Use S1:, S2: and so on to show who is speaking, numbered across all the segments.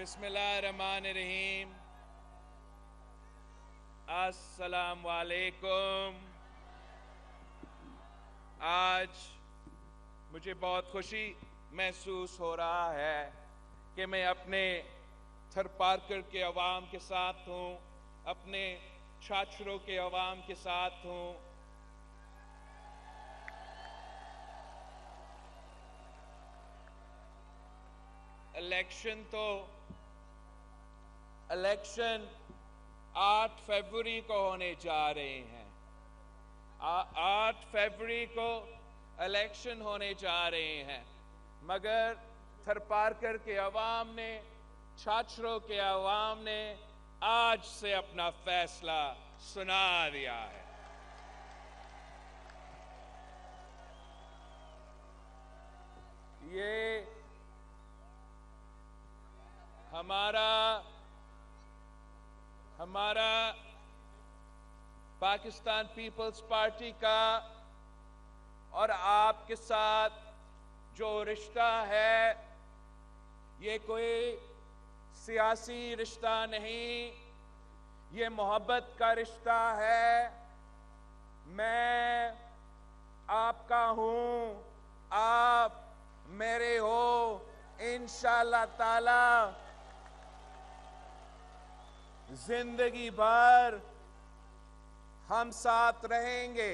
S1: बिस्मिल्लाहिर्रहमानिर्रहीम। अस्सलाम वालेकुम। आज मुझे बहुत खुशी महसूस हो रहा है कि मैं अपने थरपारकर के अवाम के साथ हूँ, अपने छाछरों के अवाम के साथ हूँ। इलेक्शन 8 फरवरी को होने जा रहे हैं। 8 फरवरी को इलेक्शन होने जा रहे हैं, मगर थरपारकर के अवाम ने, छाछरों के अवाम ने आज से अपना फैसला सुना दिया है। ये हमारा पाकिस्तान पीपल्स पार्टी का और आपके साथ जो रिश्ता है, ये कोई सियासी रिश्ता नहीं, ये मोहब्बत का रिश्ता है। मैं आपका हूं, आप मेरे हो। इंशाअल्लाह ताला जिंदगी भर हम साथ रहेंगे।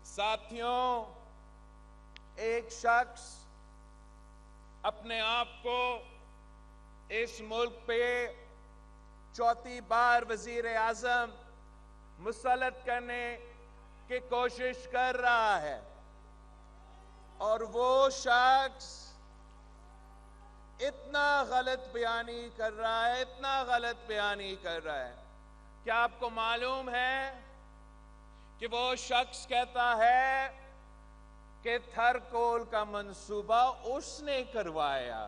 S1: साथियों, एक शख्स अपने आप को इस मुल्क पे चौथी बार वजीर आजम मुसल्लत करने की कोशिश कर रहा है, और वो शख्स इतना गलत बयानी कर रहा है, इतना गलत बयानी कर रहा है। क्या आपको मालूम है कि वो शख्स कहता है कि थरकोल का मंसूबा उसने करवाया।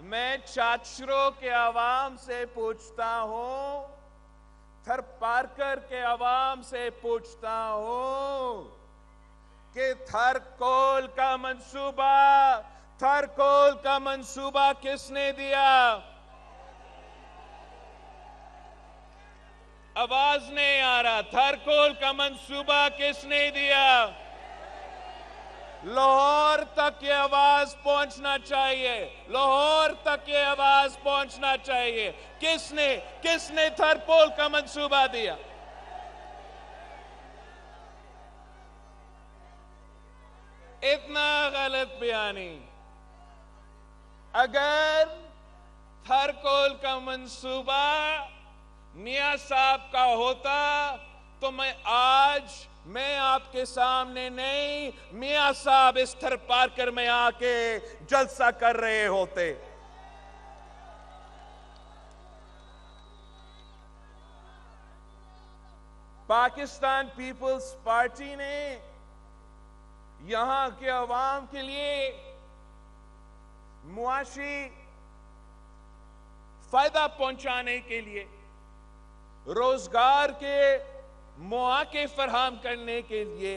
S1: मैं छाछरों के अवाम से पूछता हूं, थरपारकर के अवाम से पूछता हूं कि थरकोल का मंसूबा किसने दिया? आवाज नहीं आ रहा। थरकोल का मंसूबा किसने दिया? लाहौर तक ये आवाज पहुंचना चाहिए, लाहौर तक ये आवाज पहुंचना चाहिए। किसने थरकोल का मंसूबा दिया? इतना गलत बयानी। अगर थरकोल का मंसूबा मियां साहब का होता तो मैं आपके सामने नहीं, मियां साहब इस थरपारकर में आके जलसा कर रहे होते। पाकिस्तान पीपल्स पार्टी ने यहां के अवाम के लिए मुआशी फायदा पहुंचाने के लिए, रोजगार के मौके फराहम करने के लिए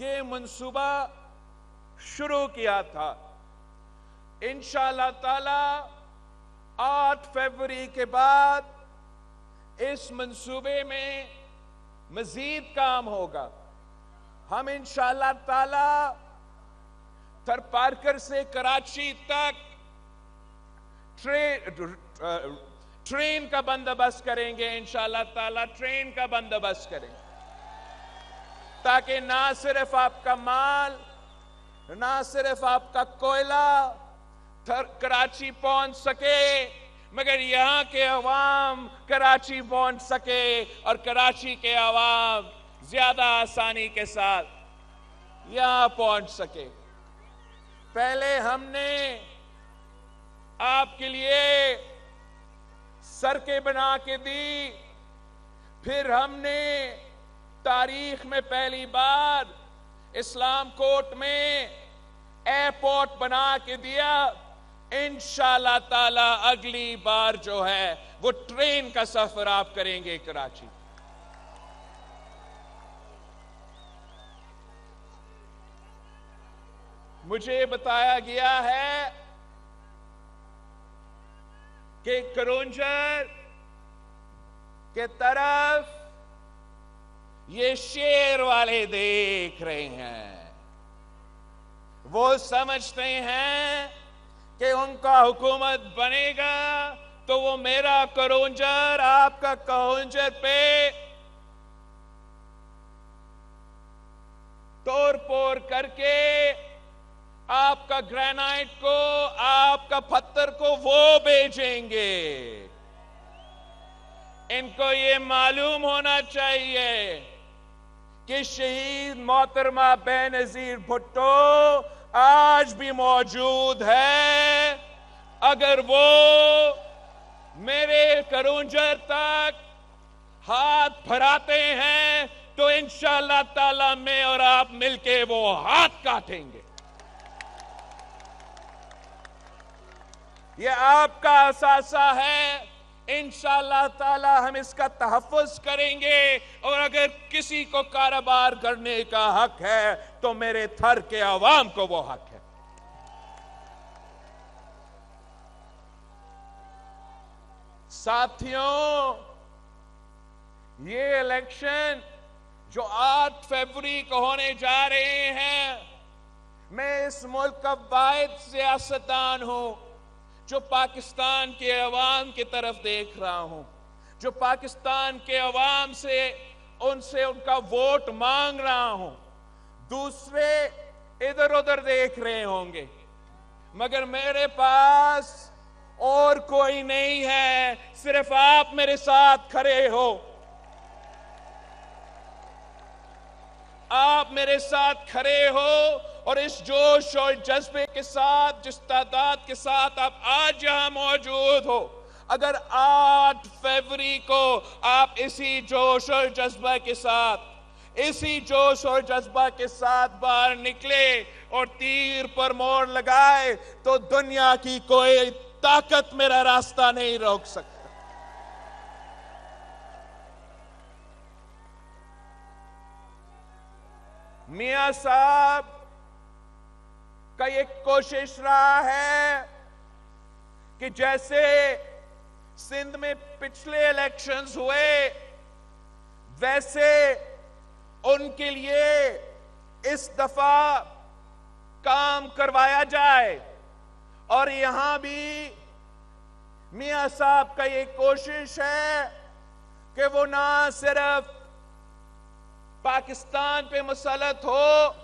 S1: ये मंसूबा शुरू किया था। इंशाअल्लाह ताला 8 फरवरी के बाद इस मंसूबे में मजीद काम होगा। हम इंशाअल्लाह ताला थरपारकर से कराची तक ट्रेन का बंदोबस्त करेंगे। इंशाअल्लाह ताला ट्रेन का बंदोबस्त करेंगे, ताकि ना सिर्फ आपका माल, ना सिर्फ आपका कोयला कराची पहुंच सके, मगर यहां के अवाम कराची पहुंच सके और कराची के अवाम ज्यादा आसानी के साथ यहां पहुंच सके। पहले हमने आपके लिए सड़कें बना के दी, फिर हमने तारीख में पहली बार इस्लाम कोर्ट में एयरपोर्ट बना के दिया। इंशाअल्लाह ताला अगली बार जो है वो ट्रेन का सफर आप करेंगे कराची। मुझे बताया गया है कि करोंजर के तरफ ये शेर वाले देख रहे हैं। वो समझते हैं कि उनका हुकूमत बनेगा तो वो मेरा करोंजर आपका करोंजर पे तोड़ फोड़ करके आपका ग्रेनाइट को, आपका पत्थर को वो बेचेंगे। इनको ये मालूम होना चाहिए कि शहीद मोहतरमा बेनजीर भुट्टो आज भी मौजूद है। अगर वो मेरे करोंजर तक हाथ फैलाते हैं तो इंशाअल्लाह ताला मैं और आप मिलके वो हाथ काटेंगे। ये आपका असासा है, इंशाअल्लाह ताला हम इसका तहफ़्फ़ुज़ करेंगे। और अगर किसी को कारोबार करने का हक है तो मेरे थर के अवाम को वो हक है। साथियों, ये इलेक्शन जो 8 फरवरी को होने जा रहे हैं, मैं इस मुल्क का वाहिद सियासतदान हूं जो पाकिस्तान के अवाम की तरफ देख रहा हूं, जो पाकिस्तान के अवाम से उनसे उनका वोट मांग रहा हूं। दूसरे इधर उधर देख रहे होंगे, मगर मेरे पास और कोई नहीं है, सिर्फ आप मेरे साथ खड़े हो। आप मेरे साथ खड़े हो और इस जोश और जज्बे के साथ, जिस तादाद के साथ आप आज यहां मौजूद हो, अगर 8 फरवरी को आप इसी जोश और जज्बा के साथ, इसी जोश और जज्बा के साथ बाहर निकले और तीर पर मोड़ लगाए तो दुनिया की कोई ताकत मेरा रास्ता नहीं रोक सकता। मियां साहब का एक कोशिश रहा है कि जैसे सिंध में पिछले इलेक्शंस हुए वैसे उनके लिए इस दफा काम करवाया जाए। और यहां भी मियां साहब का ये कोशिश है कि वो ना सिर्फ पाकिस्तान पे मुसल्लत हो,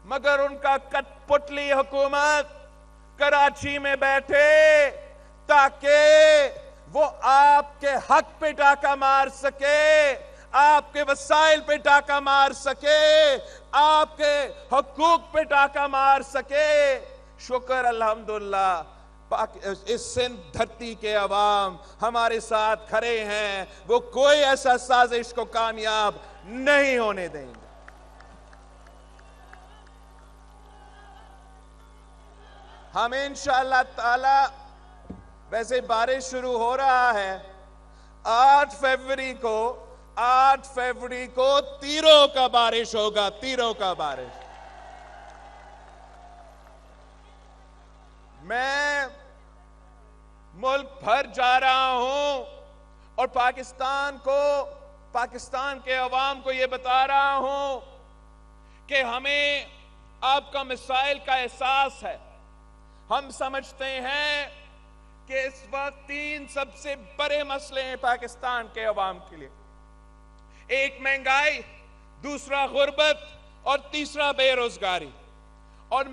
S1: मगर उनका कठपुतली हुकूमत कराची में बैठे ताकि वो आपके हक पे डाका मार सके, आपके वसाइल पे डाका मार सके, आपके हुकूक पे डाका मार सके। शुक्र अल्हम्दुलिल्लाह इस सिंध धरती के अवाम हमारे साथ खड़े हैं, वो कोई ऐसा साजिश को कामयाब नहीं होने देंगे। हम इंशाअल्लाह ताला, वैसे बारिश शुरू हो रहा है, 8 फरवरी को तीरों का बारिश होगा, तीरों का बारिश। मैं मुल्क भर जा रहा हूं और पाकिस्तान के अवाम को यह बता रहा हूं कि हमें आपका मिसाइल का एहसास है। हम समझते हैं कि इस वक्त 3 सबसे बड़े मसले हैं पाकिस्तान के अवाम के लिए। एक महंगाई, दूसरा गुर्बत और तीसरा बेरोजगारी। और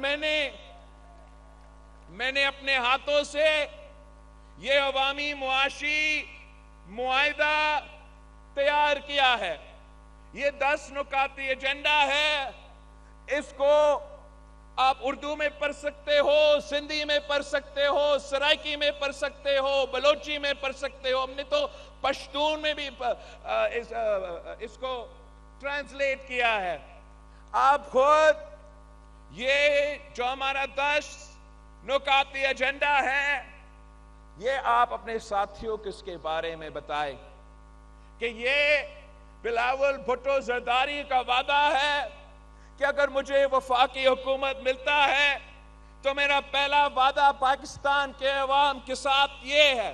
S1: मैंने अपने हाथों से यह अवामी मुआशी मुआहिदा तैयार किया है। यह 10 नुकाती एजेंडा है। इसको आप उर्दू में पढ़ सकते हो, सिंधी में पढ़ सकते हो, सराइकी में पढ़ सकते हो, बलोची में पढ़ सकते हो। हमने तो पश्तून में भी इसको ट्रांसलेट किया है। आप खुद ये जो हमारा 10 नुकाती एजेंडा है, ये आप अपने साथियों को इसके बारे में बताएं कि ये बिलावल भुट्टो जरदारी का वादा है कि अगर मुझे वफाकी हुकूमत मिलता है तो मेरा पहला वादा पाकिस्तान के अवाम के साथ ये है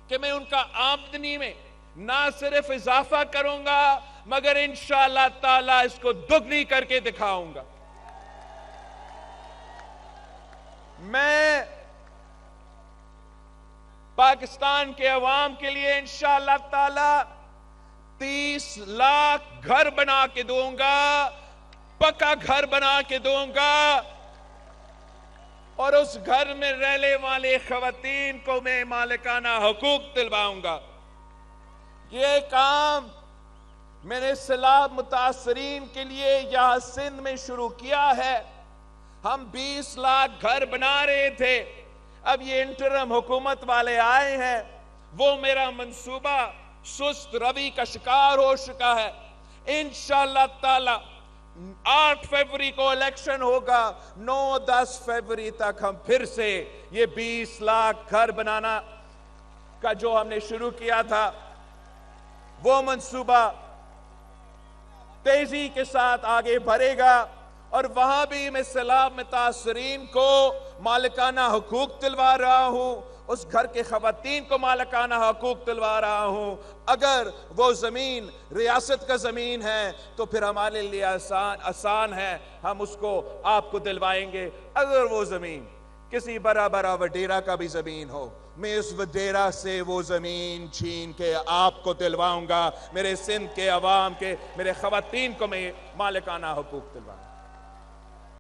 S1: कि मैं उनका आमदनी में ना सिर्फ इजाफा करूंगा मगर इंशाअल्लाह ताला इसको दुगनी करके दिखाऊंगा। मैं पाकिस्तान के अवाम के लिए इंशाअल्लाह ताला 30 लाख घर बना के दूंगा, पक्का घर बना के दूंगा, और उस घर में रहने वाले खवातीन को मैं मालिकाना हुकूक दिलवाऊंगा। ये काम मैंने सैलाब मुतासरीन के लिए यहां सिंध में शुरू किया है। हम 20 लाख घर बना रहे थे, अब ये इंटरम हुकूमत वाले आए हैं, वो मेरा मंसूबा सुस्त रवि का शिकार हो चुका है। इंशाअल्लाह ताला 8 फरवरी को इलेक्शन होगा, 9-10 फरवरी तक हम फिर से ये 20 लाख घर बनाना का जो हमने शुरू किया था वो मंसूबा तेजी के साथ आगे बढ़ेगा। और वहां भी मैं सैलाब मुतासरीन को मालिकाना हुकूक दिलवा रहा हूं, उस घर के खवातीन को मालिकाना हुकूक दिलवा रहा हूं। अगर वो जमीन रियासत का जमीन है तो फिर हमारे लिए आसान है, हम उसको आपको दिलवाएंगे। अगर वो जमीन किसी बड़ा बड़ा वडेरा का भी जमीन हो, मैं उस वडेरा से वो जमीन छीन के आपको दिलवाऊंगा। मेरे सिंध के अवाम के, मेरे खवातीन को मैं मालिकाना हुकूक दिलवाऊंगा।